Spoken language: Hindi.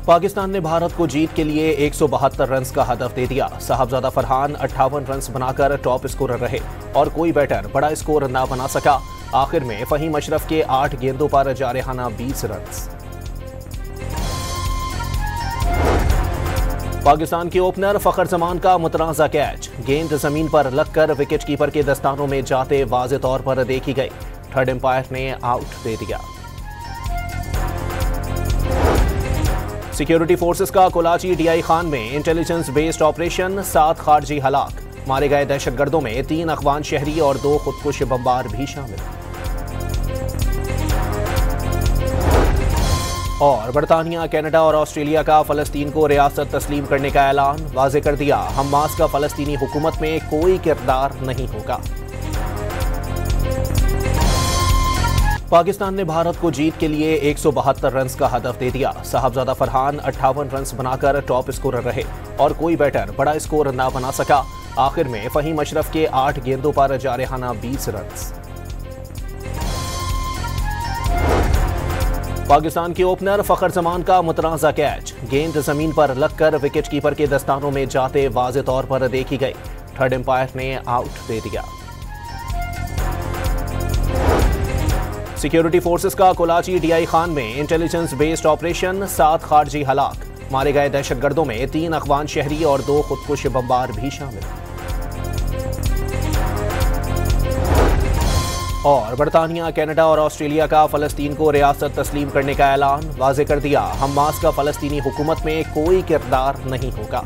पाकिस्तान ने भारत को जीत के लिए 172 रन का हदफ दे दिया। साहबजादा फरहान 58 रन बनाकर टॉप स्कोरर रहे और कोई बैटर बड़ा स्कोर ना बना सका। आखिर में फहीम अशरफ के 8 गेंदों पर जारहाना 20 रन। पाकिस्तान के ओपनर फखर जमान का मुतनाज़ा कैच, गेंद जमीन पर लगकर विकेट कीपर के दस्तानों में जाते वाज़े तौर पर देखी गई। थर्ड एम्पायर ने आउट दे दिया। सिक्योरिटी फोर्सेस का कोलाची डीआई खान में इंटेलिजेंस बेस्ड ऑपरेशन, 7 खारजी हलाक। मारे गए दहशतगर्दों में 3 अफगान शहरी और 2 खुदकुश बमबार भी शामिल। और बरतानिया, कनाडा और ऑस्ट्रेलिया का फलस्तीन को रियासत तस्लीम करने का ऐलान। वाज़े कर दिया, हमास का फलस्तीनी हुकूमत में कोई किरदार नहीं होगा। पाकिस्तान ने भारत को जीत के लिए 172 रन का हदफ दे दिया। साहबजादा फरहान 58 रन बनाकर टॉप स्कोरर रहे और कोई बैटर बड़ा स्कोर ना बना सका। आखिर में फहीम अशरफ के 8 गेंदों पर जारहाना 20 रन। पाकिस्तान के ओपनर फखर जमान का मुतनाज़ा कैच, गेंद जमीन पर लगकर विकेट कीपर के दस्तानों में जाते वाज़े तौर पर देखी गई। थर्ड एम्पायर ने आउट दे दिया। सिक्योरिटी फोर्सेस का कोलाची डीआई खान में इंटेलिजेंस बेस्ड ऑपरेशन, 7 खारजी हलाक। मारे गए दहशतगर्दों में 3 अफगान शहरी और 2 खुदकुश बमबार भी शामिल। और बरतानिया, कनाडा और ऑस्ट्रेलिया का फलस्तीन को रियासत तस्लीम करने का ऐलान। वाज़े कर दिया, हमास का फलस्तीनी हुकूमत में कोई किरदार नहीं होगा।